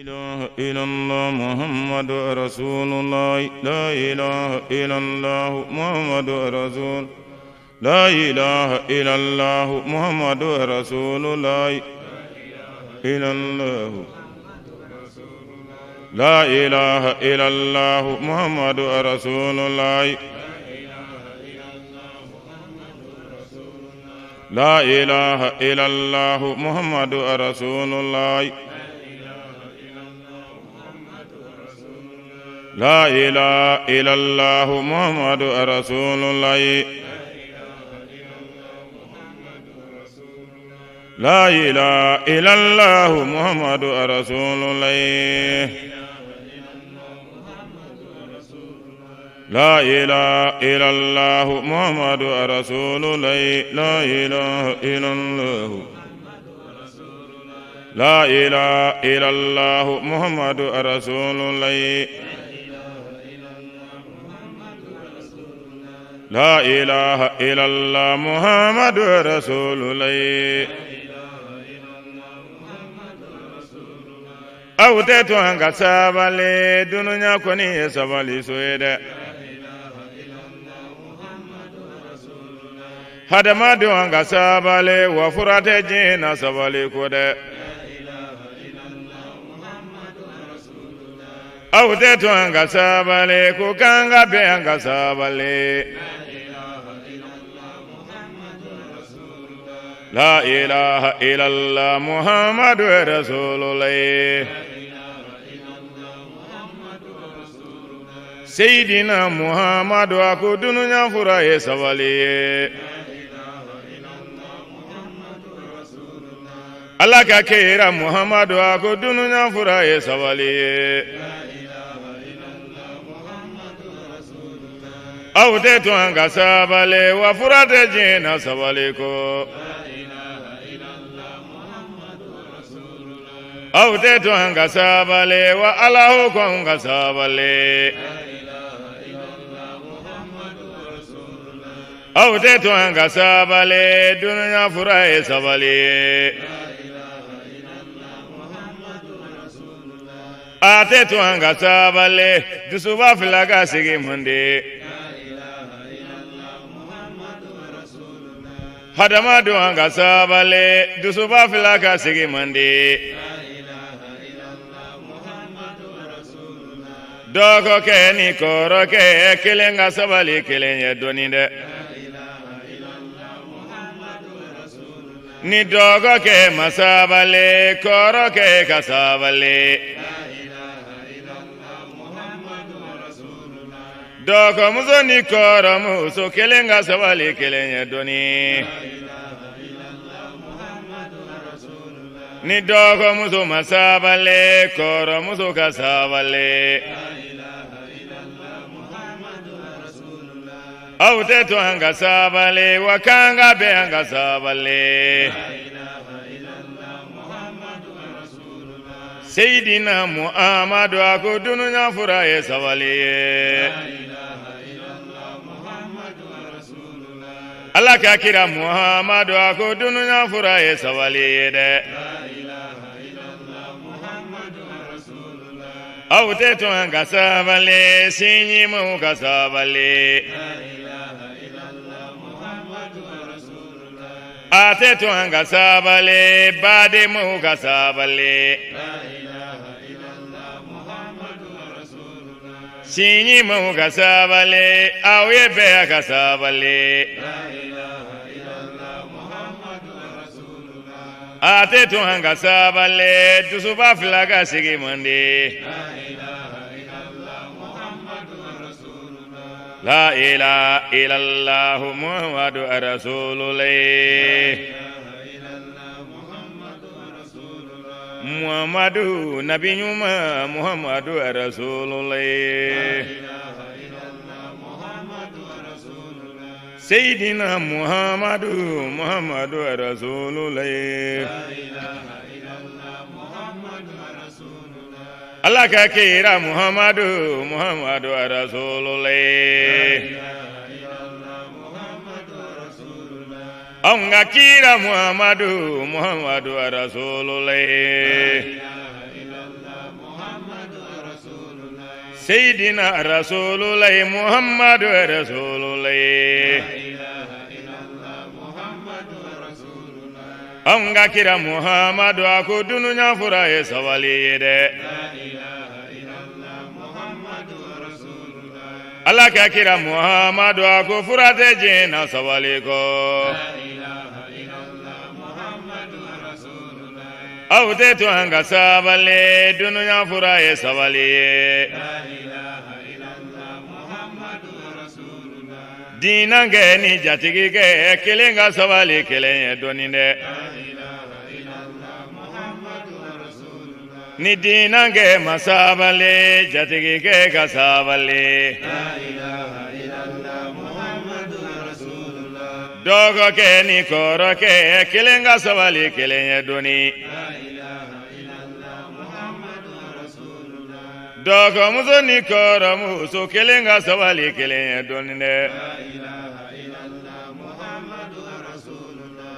إله إلا الله محمد رسول الله لا إله إلا الله محمد رسول لا إله إلا الله محمد رسول الله إلا الله لا إله إلا الله محمد رسول الله لا إله إلا الله محمد رسول الله لا إله إلا الله محمد رسول الله لا إله إلا الله محمد رسول الله لا إله إلا الله محمد رسول الله لا إله إلا الله لا إله إلا الله محمد رسول الله لا إله إلا الله محمد رسول الله أوتيت عنك سابالي دنيا كوني سابالي سويدا هدما دو عنك سابالي وفرات جينا سابالي كودا أوتيت عنك سابالي كوكانغا بيانك سابالي لا إله إلا الله محمد رسول الله سيدنا محمد أكو دنيا فراي سوالي الله كيرا محمد أكو دنيا فراي سوالي أوتيت عنك سابالي وفرات جينا سواليكو أوتيت عنك سابالي وأله كونك سابالي أوتيت عنك سابالي دنيا فراي سابالي أتيت عنك سابالي دسوبا فلاكا سيجي مندي هدما دو عنك سابالي دسوبا فلاكا سيجي مندي Dogo ke ni koro ke kelenga sabali kelenye doninde ni dogo ke masabale koro ke kasabale dogo muzo ni koro muzo kelenga sabali kelenye doni ni dogo muzo masabale koro muzo kasabale أوتيت عنك سابالي وكانغا بيانغا سابالي سيدنا محمد أكو دنيا فراي سابالي الله كاكيرا محمد أكو دنيا فراي سابالي أوتيت عنك سابالي سيني موكا سابالي أتيت عنك سابالي بعد موكا سابالي سيني موكا سابالي أو يبيك سابالي أتيت عنك سابالي تسوبا فلاكا سيجي مندي لا إله إلا الله محمد رسول الله محمد نبي محمد رسول الله سيدنا محمد محمد رسول الله الله كيرا محمد محمد رسول الله أنغا كيرا محمد محمد رسول الله Seydina Rasulullah Muhammadu Rasulullah Anga kira Muhammadu aku dununya furaye sawali de Allah ka kira Muhammadu aku furate jena sawali ko Aute tu anga sabale dununya furaye sawali Dinange ni jatigi ke kelenga sawali kelenye doninde Ni dinange masabale jatigi ke kasabale Dogo ke ni koro ke kelenga sawali kelenye doni Dogo muso ni koro muso kelenga sawali kelenye doninde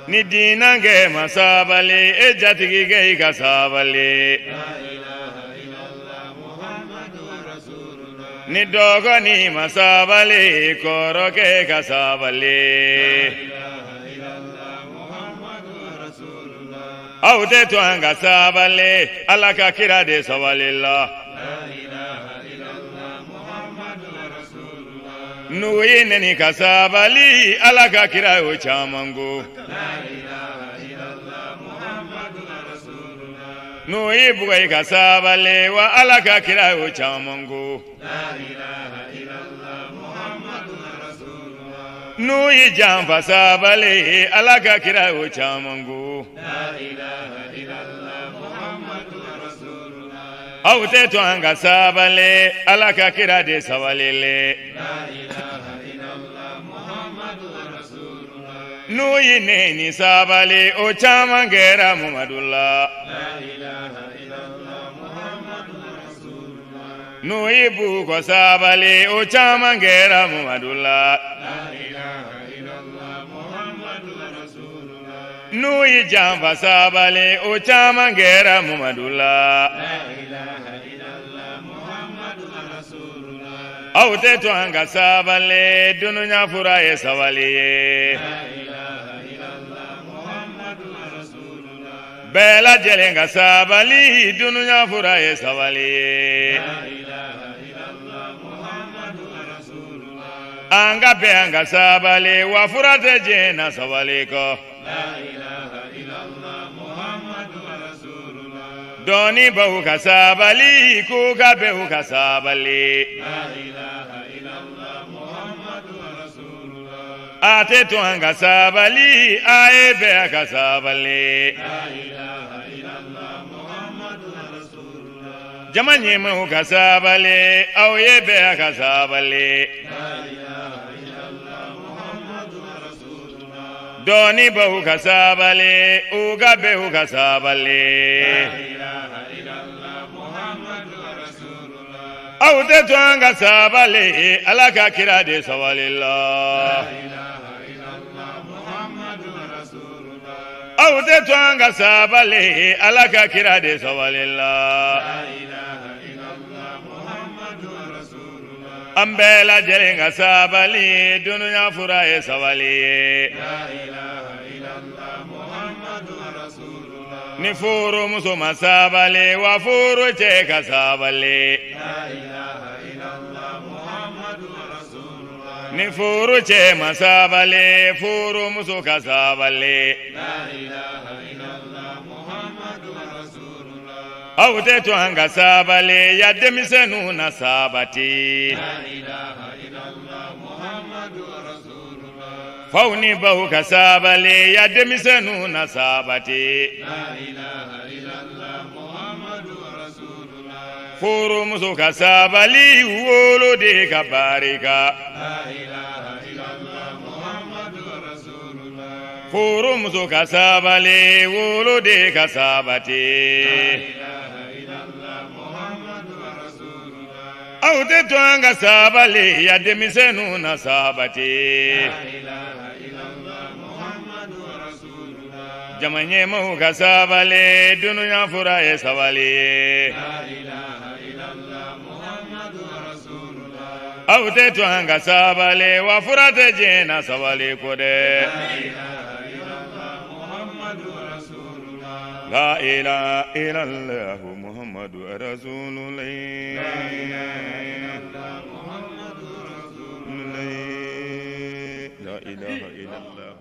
Ni dinange masabale e jatigi ke kasabale Ni dogo ni masabale koro ke kasabale Aute tu anga sabale alaka kira de sawalillah Nuyi neni kasabali alaka kira uchamangu Nuyi bugai kasabale wa alaka kira uchamangu Nuyi jampa sabale alaka kira uchamangu Aute tu anga sabale alaka kira de sawalile Nuyi neni sabale o chamangera Muhammadullah Nuyi buko sabale o chamangera Muhammadullah Nuyi jamfa sabale o chamangera Muhammadullah Aute tu anga sabale dununya furaye sawali Bela jelenga sabali dununya furaye sawali Anga be anga sabali wa furate jena sawali ko Doni bahu kasabali kuka behu kasabali Ate tu anga sabali ae be kasabali Jamanye mahu kasabali au ye be kasabali Doni bahu kasabali uga behu kasabali Aute tu anga sabale alaka kira de sawalillah Aute tu anga sabale alaka kira de sawalillah Ambela jelenga sabali dununya furaye sawali Ni furu muso masabale wa furu cheka sabale Ni furu che masabale furu muso kasabale Aute tu anga sabale ya demisenu na sabati Fauni bahu kasabale ya demisenu na sabati Furu muso kasabali wolo de kabarika Furu muso kasabali wolo de kasabati Aute tu anga sabale ya demisenu na sabati Jamanye mahu kasabale dununya furaye sawali awte to hanga sabale wa furate jena sabale kode la ilaha illallah muhammadu rasulullah la ilaha illallah